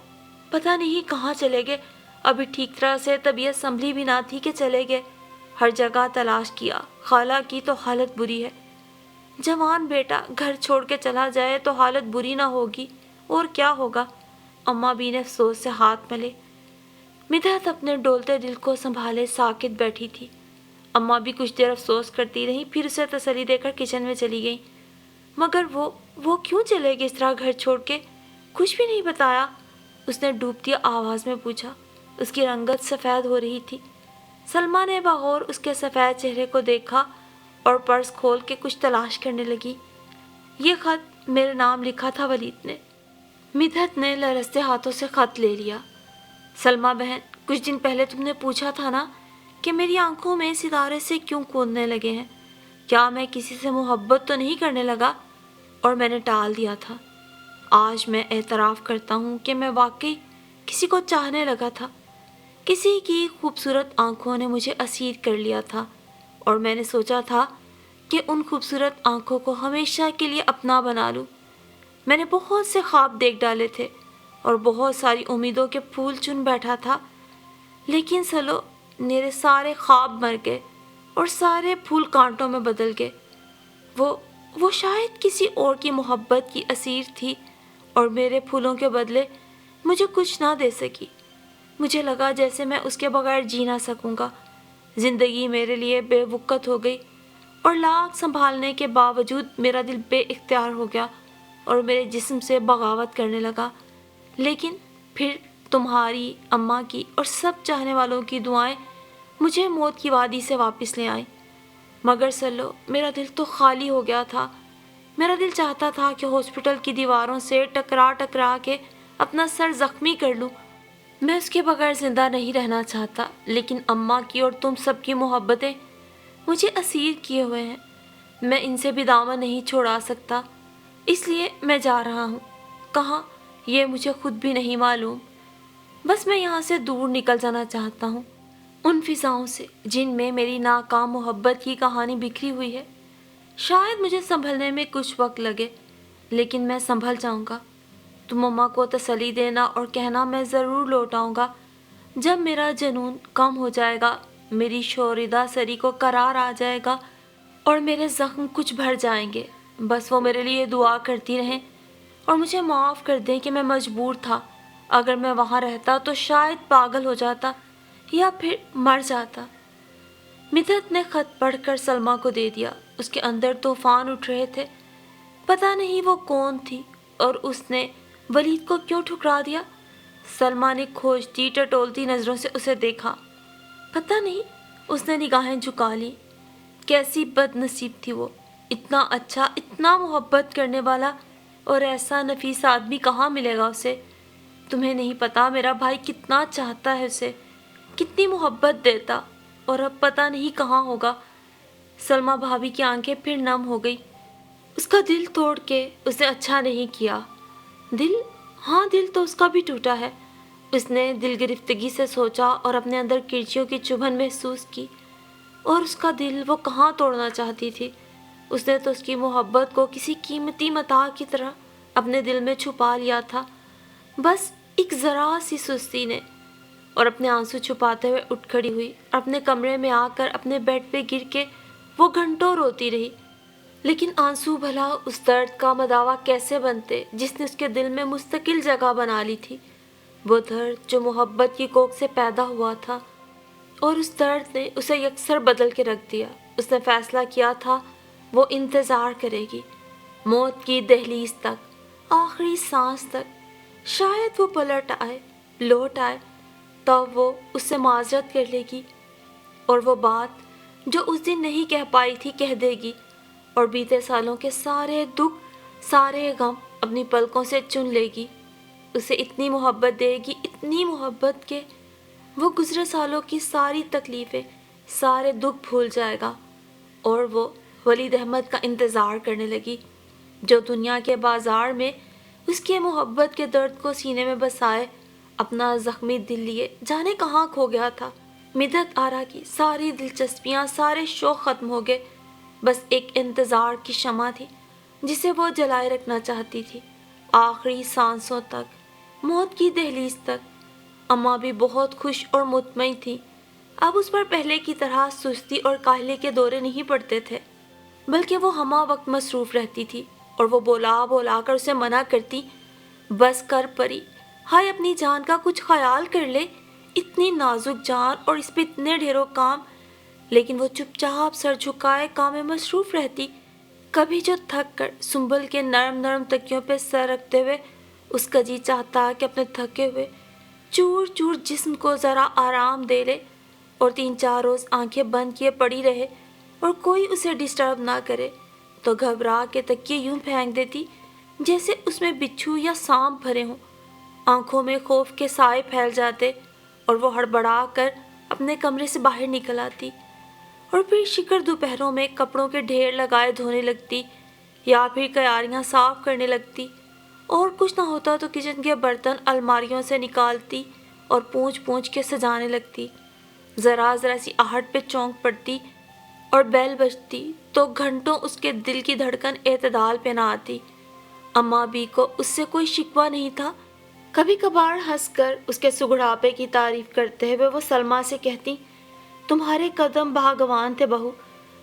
پتہ نہیں کہاں چلے گئے، ابھی ٹھیک طرح سے طبیعت سنبھلی بھی نہ تھی کہ چلے گئے۔ ہر جگہ تلاش کیا، خالہ کی تو حالت بری ہے۔ جوان بیٹا گھر چھوڑ کے چلا جائے تو حالت بری نہ ہوگی اور کیا ہوگا؟ اماں بھی نے افسوس سے ہاتھ ملے۔ مدحت اپنے ڈولتے دل کو سنبھالے ساکت بیٹھی تھی۔ اماں بھی کچھ دیر افسوس کرتی رہیں، پھر اسے تسلی دے کر کچن میں چلی گئیں۔ مگر وہ کیوں چلے گئے اس طرح گھر چھوڑ کے؟ کچھ بھی نہیں بتایا؟ اس نے ڈوبتی آواز میں پوچھا۔ اس کی رنگت سفید ہو رہی تھی۔ سلمیٰ نے بغور اس کے سفید چہرے کو دیکھا اور پرس کھول کے کچھ تلاش کرنے لگی۔ یہ خط میرے نام لکھا تھا ولید نے۔ مدحت نے لرزتے ہاتھوں سے خط لے لیا۔ سلمیٰ بہن، کچھ دن پہلے تم نے پوچھا تھا نا کہ میری آنکھوں میں ستارے سے کیوں کودنے لگے ہیں؟ کیا میں کسی سے محبت تو نہیں کرنے لگا؟ اور میں نے ٹال دیا تھا۔ آج میں اعتراف کرتا ہوں کہ میں واقعی کسی کو چاہنے لگا تھا۔ کسی کی خوبصورت آنکھوں نے مجھے اسیر کر لیا تھا اور میں نے سوچا تھا کہ ان خوبصورت آنکھوں کو ہمیشہ کے لیے اپنا بنا لوں۔ میں نے بہت سے خواب دیکھ ڈالے تھے اور بہت ساری امیدوں کے پھول چن بیٹھا تھا، لیکن سلو میرے سارے خواب مر گئے اور سارے پھول کانٹوں میں بدل گئے۔ وہ شاید کسی اور کی محبت کی اسیر تھی اور میرے پھولوں کے بدلے مجھے کچھ نہ دے سکی۔ مجھے لگا جیسے میں اس کے بغیر جی نہ سکوں گا۔ زندگی میرے لیے بے وقت ہو گئی اور لاکھ سنبھالنے کے باوجود میرا دل بے اختیار ہو گیا اور میرے جسم سے بغاوت کرنے لگا۔ لیکن پھر تمہاری، اماں کی اور سب چاہنے والوں کی دعائیں مجھے موت کی وادی سے واپس لے آئیں۔ مگر سلو میرا دل تو خالی ہو گیا تھا۔ میرا دل چاہتا تھا کہ ہاسپٹل کی دیواروں سے ٹکرا کے اپنا سر زخمی کر لوں۔ میں اس کے بغیر زندہ نہیں رہنا چاہتا، لیکن اماں کی اور تم سب کی محبتیں مجھے اسیر کیے ہوئے ہیں۔ میں ان سے بھی دامن نہیں چھوڑا سکتا، اس لیے میں جا رہا ہوں۔ کہاں یہ مجھے خود بھی نہیں معلوم۔ بس میں یہاں سے دور نکل جانا چاہتا ہوں، ان فضاؤں سے جن میں میری ناکام محبت کی کہانی بکھری ہوئی ہے۔ شاید مجھے سنبھلنے میں کچھ وقت لگے، لیکن میں سنبھل جاؤں گا۔ تم اماں کو تسلی دینا اور کہنا میں ضرور لوٹ آؤں گا۔ جب میرا جنون کم ہو جائے گا، میری شوریدہ سری کو قرار آ جائے گا اور میرے زخم کچھ بھر جائیں گے، بس وہ میرے لیے دعا کرتی رہیں اور مجھے معاف کر دیں کہ میں مجبور تھا۔ اگر میں وہاں رہتا تو شاید پاگل ہو جاتا یا پھر مر جاتا۔ مدحت نے خط پڑھ کر سلمیٰ کو دے دیا۔ اس کے اندر طوفان اٹھ رہے تھے۔ پتہ نہیں وہ کون تھی اور اس نے ولید کو کیوں ٹھکرا دیا؟ سلمیٰ نے کھوجتی ٹٹولتی نظروں سے اسے دیکھا۔ پتہ نہیں، اس نے نگاہیں جھکا لی۔ کیسی بد نصیب تھی وہ، اتنا اچھا، اتنا محبت کرنے والا اور ایسا نفیس آدمی کہاں ملے گا اسے؟ تمہیں نہیں پتا میرا بھائی کتنا چاہتا ہے اسے، کتنی محبت دیتا، اور اب پتہ نہیں کہاں ہوگا۔ سلمیٰ بھابھی کی آنکھیں پھر نم ہو گئی۔ اس کا دل توڑ کے اس نے اچھا نہیں کیا۔ دل؟ ہاں دل تو اس کا بھی ٹوٹا ہے۔ اس نے دل گرفتگی سے سوچا اور اپنے اندر کرچیوں کی چبھن محسوس کی۔ اور اس کا دل وہ کہاں توڑنا چاہتی تھی؟ اس نے تو اس کی محبت کو کسی قیمتی متاع کی طرح اپنے دل میں چھپا لیا تھا۔ بس ایک ذرا سی سستی نے، اور اپنے آنسو چھپاتے ہوئے اٹھ کھڑی ہوئی اور اپنے کمرے میں آ کر اپنے بیڈ پہ گر کے وہ گھنٹوں روتی رہی۔ لیکن آنسو بھلا اس درد کا مداوا کیسے بنتے جس نے اس کے دل میں مستقل جگہ بنا لی تھی؟ وہ درد جو محبت کی کوکھ سے پیدا ہوا تھا، اور اس درد نے اسے یکسر بدل کے رکھ دیا۔ اس نے فیصلہ کیا تھا وہ انتظار کرے گی، موت کی دہلیز تک، آخری سانس تک۔ شاید وہ پلٹ آئے، لوٹ آئے، تب وہ اس سے معذرت کر لے گی، اور وہ بات جو اس دن نہیں کہہ پائی تھی کہہ دے گی، اور بیتے سالوں کے سارے دکھ، سارے غم اپنی پلکوں سے چن لے گی۔ اسے اتنی محبت دے گی، اتنی محبت کہ وہ گزرے سالوں کی ساری تکلیفیں، سارے دکھ بھول جائے گا، اور وہ ولید احمد کا انتظار کرنے لگی، جو دنیا کے بازار میں اس کے محبت کے درد کو سینے میں بسائے اپنا زخمی دل لیے جانے کہاں کھو گیا تھا۔ مدحت آرا کی ساری دلچسپیاں، سارے شوق ختم ہو گئے، بس ایک انتظار کی شمع تھی جسے وہ جلائے رکھنا چاہتی تھی، آخری سانسوں تک، موت کی دہلیز تک۔ اماں بھی بہت خوش اور مطمئن تھی، اب اس پر پہلے کی طرح سستی اور کاہلی کے دورے نہیں پڑتے تھے، بلکہ وہ ہمہ وقت مصروف رہتی تھی، اور وہ بولا بولا کر اسے منع کرتی، بس کر پری، ہائے اپنی جان کا کچھ خیال کر لے، اتنی نازک جان اور اس پہ اتنے ڈھیروں کام۔ لیکن وہ چپ چاپ سر جھکائے کام میں مصروف رہتی، کبھی جو تھک کر سنبل کے نرم نرم تکیوں پہ سر رکھتے ہوئے اس کا جی چاہتا کہ اپنے تھکے ہوئے چور چور جسم کو ذرا آرام دے لے، اور 3-4 روز آنکھیں بند کیے پڑی رہے اور کوئی اسے ڈسٹرب نہ کرے، تو گھبرا کے تکیے یوں پھینک دیتی جیسے اس میں بچھو یا سانپ بھرے ہوں۔ آنکھوں میں خوف کے سائے پھیل جاتے، اور وہ ہڑبڑا کر اپنے کمرے سے باہر نکل آتی، اور پھر شکر دوپہروں میں کپڑوں کے ڈھیر لگائے دھونے لگتی، یا پھر کیاریاں صاف کرنے لگتی، اور کچھ نہ ہوتا تو کچن کے برتن الماریوں سے نکالتی اور پونچھ پونچھ کے سجانے لگتی۔ ذرا ذرا سی آہٹ پہ چونک پڑتی اور بیل بجتی تو گھنٹوں اس کے دل کی دھڑکن اعتدال پہ نہ آتی۔ اماں بھی کو اس سے کوئی شکوہ نہیں تھا۔ کبھی کبھار ہنس کر اس کے سگڑاپے کی تعریف کرتے ہوئے وہ سلمیٰ سے کہتی، تمہارے قدم بھاگوان تھے بہو،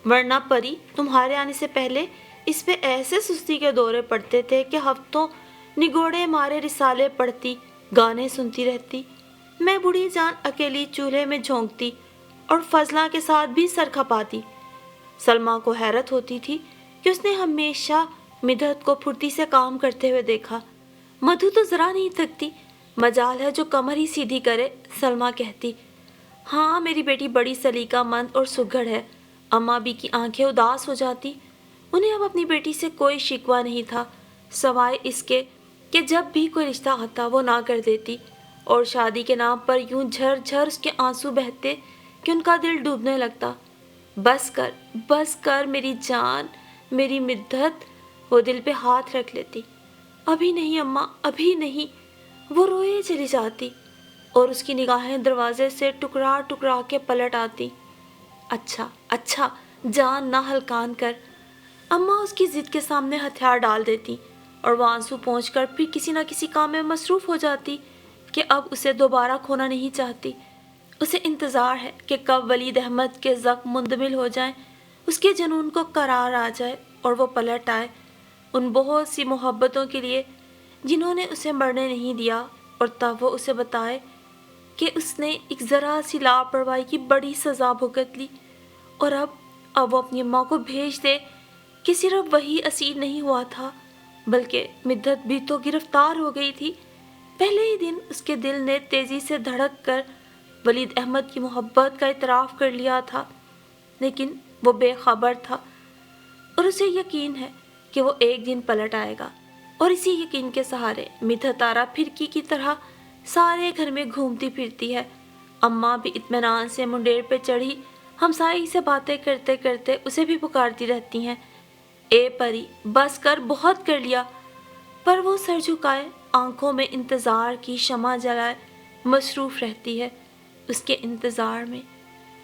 ورنہ پری تمہارے آنے سے پہلے اس پہ ایسے سستی کے دورے پڑتے تھے کہ ہفتوں نگوڑے مارے رسالے پڑھتی، گانے سنتی رہتی۔ میں بوڑھی جان اکیلی چولہے میں جھونکتی اور فضلہ کے ساتھ بھی سر کھپاتی۔ سلمیٰ کو حیرت ہوتی تھی کہ اس نے ہمیشہ مدحت کو پھرتی سے کام کرتے ہوئے دیکھا۔ مدھو تو ذرا نہیں تھکتی، مجال ہے جو کمر ہی سیدھی کرے۔ سلمیٰ کہتی، ہاں میری بیٹی بڑی سلیقہ مند اور سگڑ ہے۔ اماں بھی کی آنکھیں اداس ہو جاتی، انہیں اب اپنی بیٹی سے کوئی شکوہ نہیں تھا، سوائے اس کے کہ جب بھی کوئی رشتہ آتا وہ نہ کر دیتی، اور شادی کے نام پر یوں جھر جھر اس کے آنسو بہتے کہ ان کا دل ڈوبنے لگتا۔ بس کر میری جان، میری مدحت، وہ دل پہ ہاتھ رکھ لیتی۔ ابھی نہیں اماں، ابھی نہیں، وہ روئے چلی جاتی، اور اس کی نگاہیں دروازے سے ٹکرا ٹکرا کے پلٹ آتی۔ اچھا جان نہ ہلکان کر۔ اماں اس کی ضد کے سامنے ہتھیار ڈال دیتی، اور وہ آنسو پہنچ کر پھر کسی نہ کسی کام میں مصروف ہو جاتی کہ اب اسے دوبارہ کھونا نہیں چاہتی۔ اسے انتظار ہے کہ کب ولید احمد کے زخم مندمل ہو جائیں، اس کے جنون کو قرار آ جائے اور وہ پلٹ آئے ان بہت سی محبتوں کے لیے جنہوں نے اسے مرنے نہیں دیا، اور تب وہ اسے بتائے کہ اس نے ایک ذرا سی لاپرواہی کی بڑی سزا بھگت لی، اور اب وہ اپنی اماں کو بھیج دے کہ صرف وہی اسیر نہیں ہوا تھا بلکہ مدحت بھی تو گرفتار ہو گئی تھی۔ پہلے ہی دن اس کے دل نے تیزی سے دھڑک کر ولید احمد کی محبت کا اعتراف کر لیا تھا، لیکن وہ بے خبر تھا، اور اسے یقین ہے کہ وہ ایک دن پلٹ آئے گا، اور اسی یقین کے سہارے مدحت آرا پھرکی کی طرح سارے گھر میں گھومتی پھرتی ہے۔ اماں بھی اطمینان سے منڈیر پہ چڑھی ہمسائی سے باتیں کرتے کرتے اسے بھی پکارتی رہتی ہیں، اے پری بس کر، بہت کر لیا۔ پر وہ سر جھکائے آنکھوں میں انتظار کی شمع جلائے مصروف رہتی ہے، اس کے انتظار میں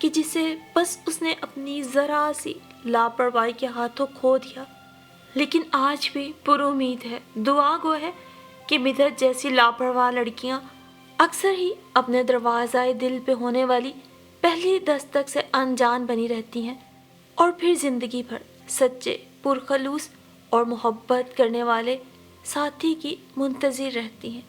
کہ جسے بس اس نے اپنی ذرا سی لاپرواہی کے ہاتھوں کھو دیا۔ لیکن آج بھی پر امید ہے، دعا گو ہے کہ مدحت جیسی لاپرواہ لڑکیاں اکثر ہی اپنے دروازۂ دل پہ ہونے والی پہلی دستک سے انجان بنی رہتی ہیں، اور پھر زندگی بھر سچے، پرخلوص اور محبت کرنے والے ساتھی کی منتظر رہتی ہیں۔